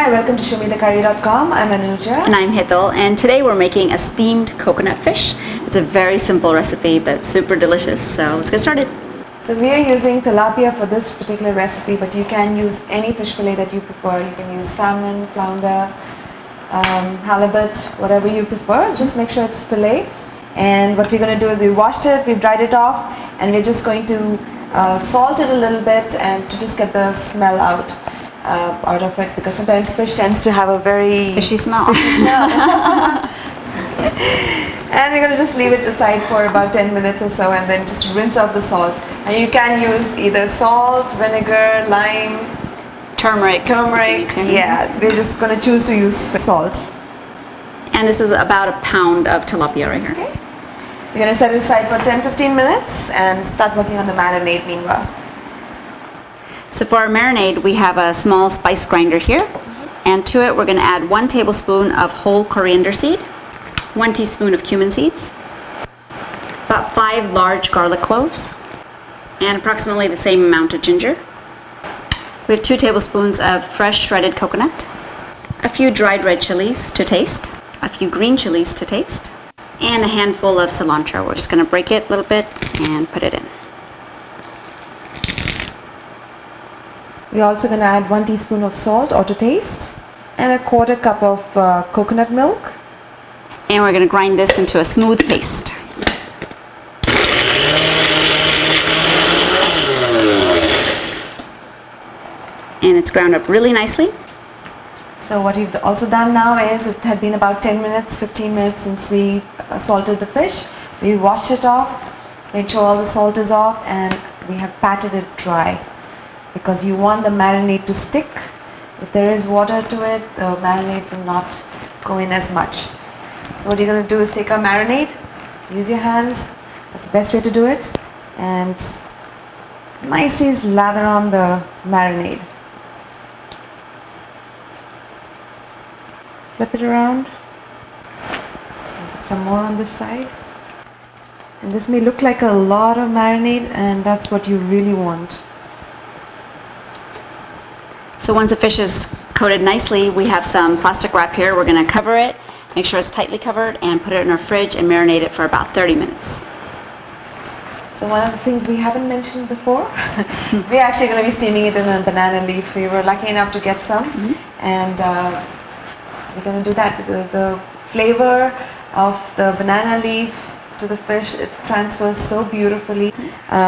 Hi, welcome to ShowMeTheCurry.com. I'm Anuja. And I'm Hital, and today we're making a steamed coconut fish. It's a very simple recipe, but super delicious, so let's get started. So we are using tilapia for this particular recipe, but you can use any fish fillet that you prefer. You can use salmon, flounder, halibut, whatever you prefer. Just make sure it's fillet. And what we're going to do is we washed it, we dried it off, and we're just going to salt it a little bit and to just get the smell out of it, because sometimes fish tends to have a very Fishy smell. And we're going to just leave it aside for about 10 minutes or so and then just rinse off the salt. And you can use either salt, vinegar, lime, Turmeric. Yeah, we're just going to choose to use salt. And this is about a pound of tilapia right here. Okay. We're going to set it aside for 10-15 minutes and start working on the marinade meanwhile. So for our marinade, we have a small spice grinder here. And to it, we're going to add 1 tablespoon of whole coriander seed, 1 teaspoon of cumin seeds, about 5 large garlic cloves, and approximately the same amount of ginger. We have 2 tablespoons of fresh shredded coconut, a few dried red chilies to taste, a few green chilies to taste, and a handful of cilantro. We're just going to break it a little bit and put it in. We're also going to add 1 teaspoon of salt or to taste and a 1/4 cup of coconut milk. And we're going to grind this into a smooth paste. And it's ground up really nicely. So what we've also done now is, it had been about 10 minutes, 15 minutes since we salted the fish. We washed it off, made sure all the salt is off, and we have patted it dry, because you want the marinade to stick. If there is water to it, the marinade will not go in as much. So what you're going to do is take our marinade, use your hands, that's the best way to do it, and nicely lather on the marinade. Flip it around, put some more on this side. And this may look like a lot of marinade, and that's what you really want. So once the fish is coated nicely, we have some plastic wrap here. We're going to cover it, make sure it's tightly covered, and put it in our fridge and marinate it for about 30 minutes. So one of the things we haven't mentioned before, we're actually going to be steaming it in a banana leaf. We were lucky enough to get some, and we're going to do that. The flavor of the banana leaf to the fish, it transfers so beautifully.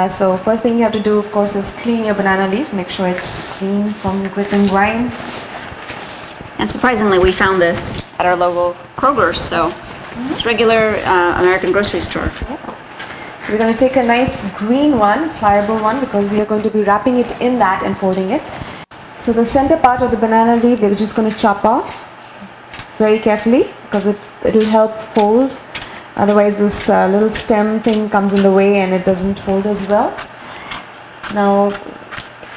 So first thing you have to do, of course, is clean your banana leaf. Make sure it's clean from grit and grime. And surprisingly, we found this at our local Kroger's, so it's regular American grocery store. So we're going to take a nice green one, pliable one, because we are going to be wrapping it in that and folding it. So the center part of the banana leaf, we're just going to chop off very carefully, because it'll help fold. Otherwise this little stem thing comes in the way and it doesn't fold as well. Now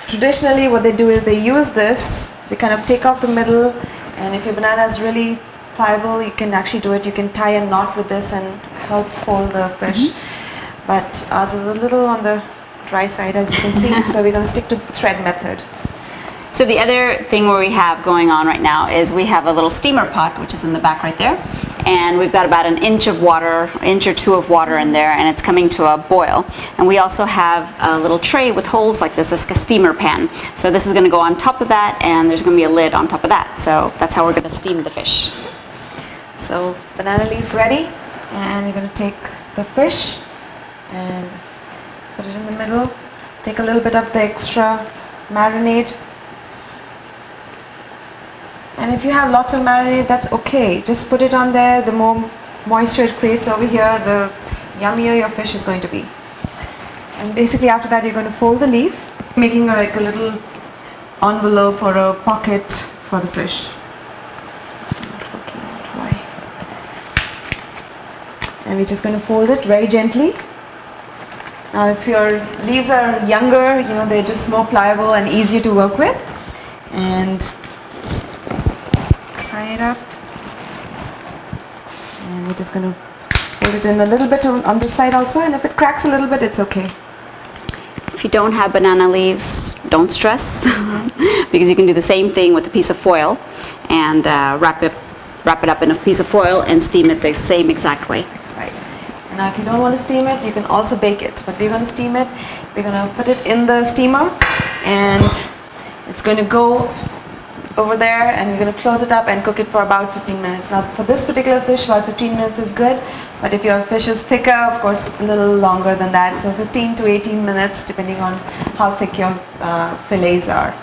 traditionally what they do is they use this, they kind of take off the middle, and if your banana is really pliable, you can actually do it. You can tie a knot with this and help fold the fish. But ours is a little on the dry side, as you can see, so we're going to stick to the thread method. So the other thing where we have going on right now is we have a little steamer pot, which is in the back right there, and we've got about an inch of water, inch or 2 of water in there, and it's coming to a boil. And we also have a little tray with holes like this, like a steamer pan. So this is going to go on top of that, and there's going to be a lid on top of that. So that's how we're going to steam the fish. So banana leaf ready, and you're going to take the fish and put it in the middle. Take a little bit of the extra marinade. And if you have lots of marinade, that's okay. Just put it on there. The more moisture it creates over here, the yummier your fish is going to be. And basically after that, you're going to fold the leaf, making like a little envelope or a pocket for the fish. And we're just going to fold it very gently. Now if your leaves are younger, you know, they're just more pliable and easier to work with. And just tie it up, and we're just going to hold it in a little bit on this side also, and if it cracks a little bit, it's okay. If you don't have banana leaves, don't stress, because you can do the same thing with a piece of foil. and wrap it up in a piece of foil and steam it the same exact way. Right. And now if you don't want to steam it, you can also bake it. But we're going to steam it. We're going to put it in the steamer, and it's going to go over there, and we're going to close it up and cook it for about 15 minutes. Now for this particular fish, about 15 minutes is good, but if your fish is thicker, of course a little longer than that, so 15 to 18 minutes depending on how thick your fillets are.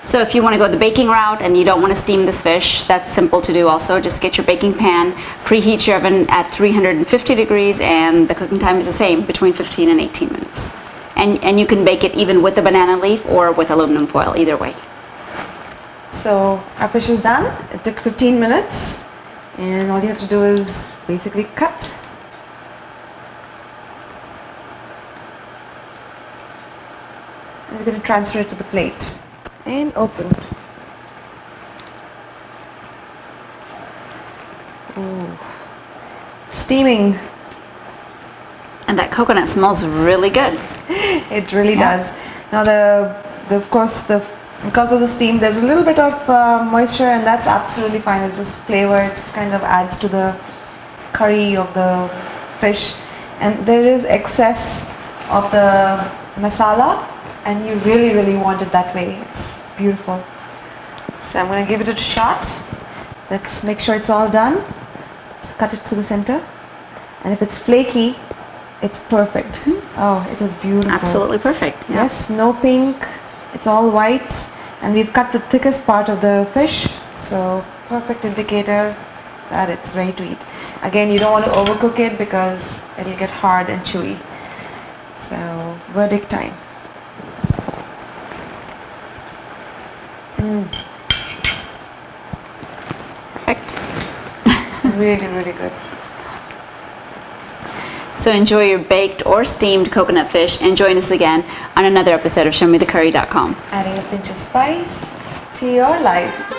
So if you want to go the baking route and you don't want to steam this fish, that's simple to do also. Just get your baking pan, preheat your oven at 350 degrees, and the cooking time is the same, between 15 and 18 minutes. And you can bake it even with a banana leaf or with aluminum foil, either way. So our fish is done. It took 15 minutes, and all you have to do is basically cut. And we're going to transfer it to the plate. And open. Ooh. Steaming. And that coconut smells really good. It really does. Now because of the steam, there's a little bit of moisture, and that's absolutely fine. It's just flavor. It just kind of adds to the curry of the fish. And there is excess of the masala, and you really, really want it that way. It's beautiful. So I'm going to give it a shot. Let's make sure it's all done. Let's cut it to the center. And if it's flaky, it's perfect. Oh, it is beautiful. Absolutely perfect. Yeah. Yes, no pink. It's all white. And we've cut the thickest part of the fish. So perfect indicator that it's ready to eat. Again, you don't want to overcook it because it'll get hard and chewy. So verdict time. Perfect. Really, really good. So enjoy your baked or steamed coconut fish, and join us again on another episode of ShowMeTheCurry.com. Adding a pinch of spice to your life.